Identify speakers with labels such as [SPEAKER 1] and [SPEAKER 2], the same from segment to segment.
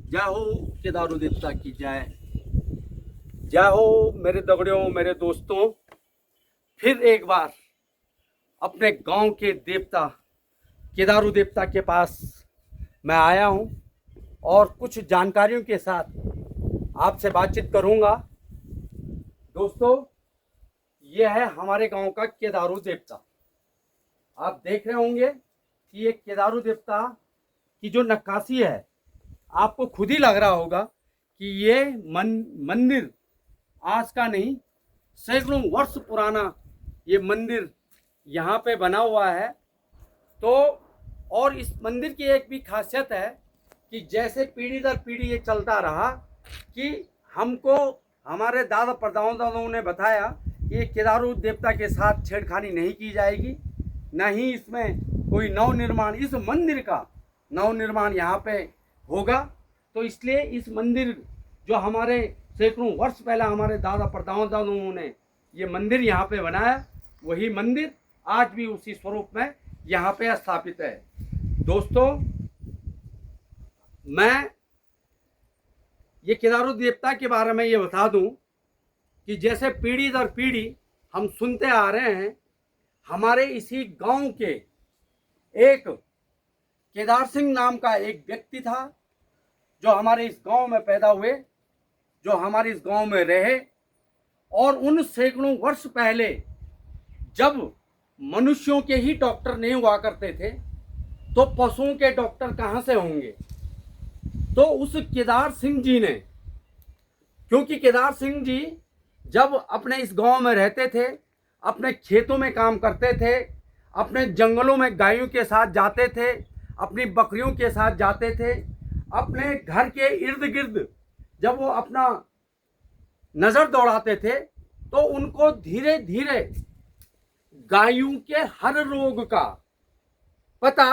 [SPEAKER 1] जय हो केदारू देवता की जय। जय हो मेरे दगड़ियों, मेरे दोस्तों। फिर एक बार अपने गांव के देवता केदारू देवता के पास मैं आया हूं और कुछ जानकारियों के साथ आपसे बातचीत करूंगा। दोस्तों, यह है हमारे गांव का केदारू देवता। आप देख रहे होंगे कि ये केदारू देवता की जो नक्काशी है, आपको खुद ही लग रहा होगा कि ये मंदिर आज का नहीं, सैकड़ों वर्ष पुराना ये मंदिर यहाँ पे बना हुआ है। तो और इस मंदिर की एक भी खासियत है कि जैसे पीढ़ी दर पीढ़ी ये चलता रहा कि हमको हमारे दादा परदादाओं ने बताया कि ये केदारू देवता के साथ छेड़खानी नहीं की जाएगी, न ही इसमें कोई नव निर्माण, इस मंदिर का नव निर्माण यहाँ पे होगा। तो इसलिए इस मंदिर जो हमारे सैकड़ों वर्ष पहले हमारे दादा परदादाओं ने ये मंदिर यहाँ पे बनाया, वही मंदिर आज भी उसी स्वरूप में यहाँ पे स्थापित है। दोस्तों, मैं ये केदारू देवता के बारे में ये बता दूं कि जैसे पीढ़ी दर पीढ़ी हम सुनते आ रहे हैं, हमारे इसी गांव के एक केदार सिंह नाम का एक व्यक्ति था जो हमारे इस गांव में पैदा हुए, जो हमारे इस गांव में रहे। और उन सैकड़ों वर्ष पहले जब मनुष्यों के ही डॉक्टर नहीं हुआ करते थे तो पशुओं के डॉक्टर कहाँ से होंगे। तो उस केदार सिंह जी ने, क्योंकि केदार सिंह जी जब अपने इस गांव में रहते थे, अपने खेतों में काम करते थे, अपने जंगलों में गायों के साथ जाते थे, अपनी बकरियों के साथ जाते थे, अपने घर के इर्द गिर्द जब वो अपना नज़र दौड़ाते थे तो उनको धीरे धीरे गायों के हर रोग का पता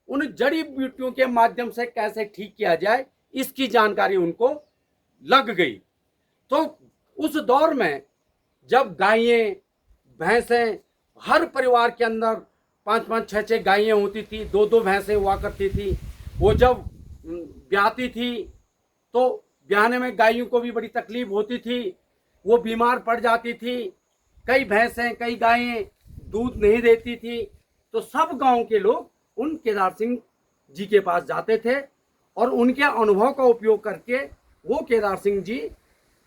[SPEAKER 1] उन जड़ी बूटियों के माध्यम से कैसे ठीक किया जाए, इसकी जानकारी उनको लग गई। तो उस दौर में जब गायें भैंसें, हर परिवार के अंदर 5-5 6-6 गायें होती थी, 2-2 भैंसें हुआ करती थी। वो जब ब्याती थी तो ब्याने में गायों को भी बड़ी तकलीफ होती थी, वो बीमार पड़ जाती थी। कई भैंसें, कई गायें दूध नहीं देती थी। तो सब गांव के लोग उन केदार सिंह जी के पास जाते थे और उनके अनुभव का उपयोग करके वो केदार सिंह जी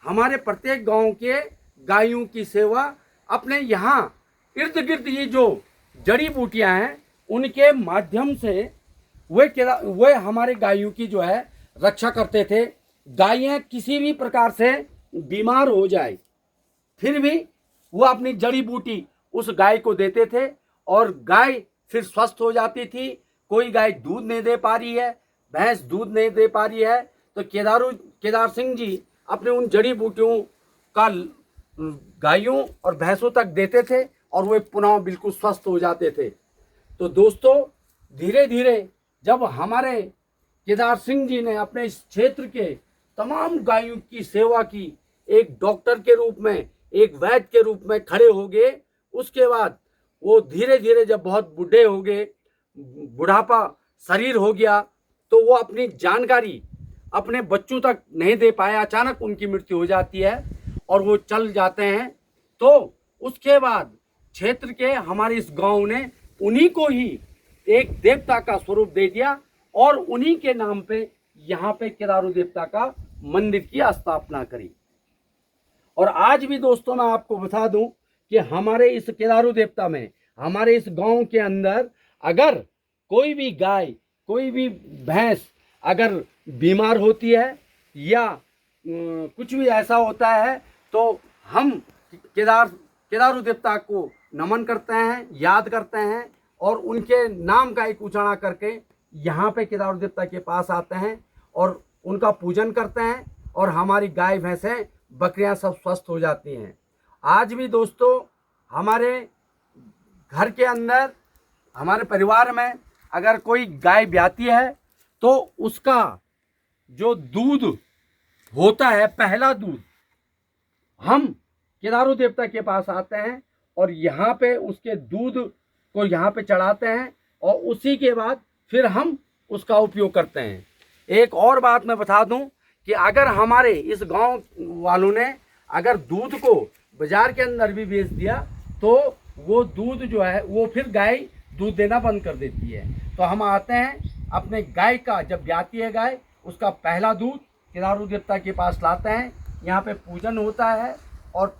[SPEAKER 1] हमारे प्रत्येक गांव के गायों की सेवा, अपने यहाँ इर्द गिर्द ये जो जड़ी बूटियाँ हैं उनके माध्यम से वे हमारे गायों की जो है रक्षा करते थे। गायें किसी भी प्रकार से बीमार हो जाए फिर भी वो अपनी जड़ी बूटी उस गाय को देते थे और गाय फिर स्वस्थ हो जाती थी। कोई गाय दूध नहीं दे पा रही है, भैंस दूध नहीं दे पा रही है, तो केदार सिंह जी अपने उन जड़ी बूटियों का गायों और भैंसों तक देते थे और वे पुनः बिल्कुल स्वस्थ हो जाते थे। तो दोस्तों, धीरे धीरे जब हमारे केदार सिंह जी ने अपने इस क्षेत्र के तमाम गायों की सेवा की, एक डॉक्टर के रूप में, एक वैद्य के रूप में खड़े हो गए, उसके बाद वो धीरे धीरे जब बहुत बूढ़े हो गए, बुढ़ापा शरीर हो गया, तो वो अपनी जानकारी अपने बच्चों तक नहीं दे पाया। अचानक उनकी मृत्यु हो जाती है और वो चल जाते हैं। तो उसके बाद क्षेत्र के हमारे इस गांव ने उन्हीं को ही एक देवता का स्वरूप दे दिया और उन्हीं के नाम पे यहाँ पे केदारू देवता का मंदिर की स्थापना करी। और आज भी दोस्तों, मैं आपको बता दूं कि हमारे इस केदारू देवता में, हमारे इस गांव के अंदर अगर कोई भी गाय, कोई भी भैंस अगर बीमार होती है या कुछ भी ऐसा होता है तो हम केदारू देवता को नमन करते हैं, याद करते हैं और उनके नाम का एक उच्चारण करके यहाँ पे केदारू देवता के पास आते हैं और उनका पूजन करते हैं और हमारी गाय भैंसें, बकरियां सब स्वस्थ हो जाती हैं। आज भी दोस्तों, हमारे घर के अंदर, हमारे परिवार में अगर कोई गाय ब्याती है तो उसका जो दूध होता है, पहला दूध, हम केदारू देवता के पास आते हैं और यहाँ पे उसके दूध को यहाँ पे चढ़ाते हैं और उसी के बाद फिर हम उसका उपयोग करते हैं। एक और बात मैं बता दूं कि अगर हमारे इस गांव वालों ने अगर दूध को बाजार के अंदर भी बेच दिया तो वो दूध जो है वो फिर गाय दूध देना बंद कर देती है। तो हम आते हैं अपने गाय का, जब ब्याती है गाय, उसका पहला दूध केदारू देवता के पास लाते हैं, यहाँ पे पूजन होता है और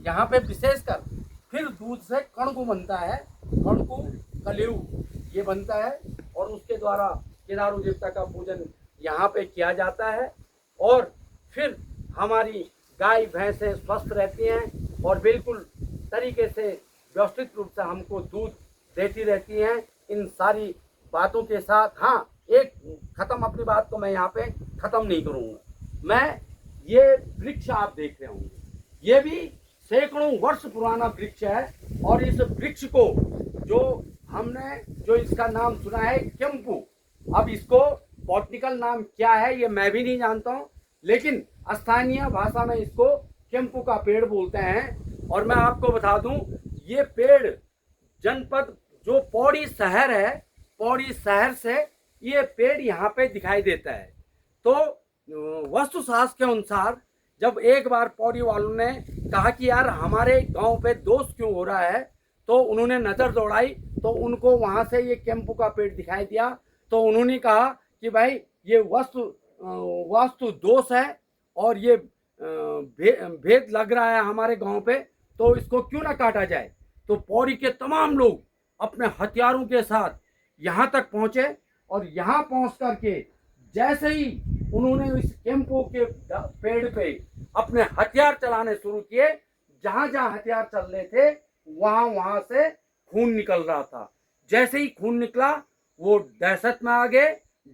[SPEAKER 1] यहाँ पे विशेषकर फिर दूध से कणकू बनता है, कणकू कलेऊ ये बनता है और उसके द्वारा केदारू देवता का पूजन यहाँ पे किया जाता है और फिर हमारी गाय भैंसें स्वस्थ रहती हैं और बिल्कुल तरीके से व्यवस्थित रूप से हमको दूध देती रहती हैं। इन सारी बातों के साथ हाँ, एक ख़त्म अपनी बात को मैं यहाँ पे ख़त्म नहीं करूँगा। मैं ये वृक्ष आप देख रहे होंगे, ये भी सैकड़ों वर्ष पुराना वृक्ष है और इस वृक्ष को जो इसका नाम सुना है केम्पू, अब इसको बॉटनिकल नाम क्या है ये मैं भी नहीं जानता हूँ, लेकिन स्थानीय भाषा में इसको केम्पू का पेड़ बोलते हैं। और मैं आपको बता दूं ये पेड़ जनपद जो पौड़ी शहर है, पौड़ी शहर से ये पेड़ यहाँ पे दिखाई देता है। तो वास्तुशास्त्र के अनुसार जब एक बार पौड़ी वालों ने कहा कि यार हमारे गांव पे दोष क्यों हो रहा है, तो उन्होंने नज़र दौड़ाई तो उनको वहाँ से ये केम्पू का पेड़ दिखाई दिया। तो उन्होंने कहा कि भाई ये वास्तु दोष है और ये भेद लग रहा है हमारे गांव पे, तो इसको क्यों ना काटा जाए। तो पौड़ी के तमाम लोग अपने हथियारों के साथ यहाँ तक पहुँचे और यहाँ पहुँच करके जैसे ही उन्होंने इस केम्पू के पेड़ पे अपने हथियार चलाने शुरू किए, जहाँ जहाँ हथियार चल रहे थे वहाँ से खून निकल रहा था। जैसे ही खून निकला वो दहशत में आ गए,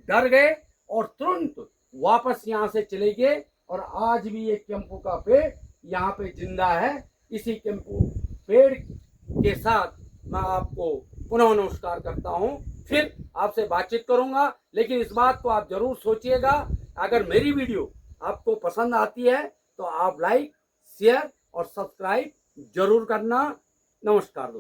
[SPEAKER 1] डर गए और तुरंत वापस यहाँ से चले गए। और आज भी ये केम्पू का पेड़ यहाँ पे जिंदा है। इसी केम्पू पेड़ के साथ मैं आपको पुनः नमस्कार करता हूँ, फिर आपसे बातचीत करूँगा। लेकिन इस बात को आप जरूर सोचिएगा, अगर मेरी वीडियो आपको पसंद आती है तो आप लाइक, शेयर और सब्सक्राइब जरूर करना। नमस्कार दोस्तों।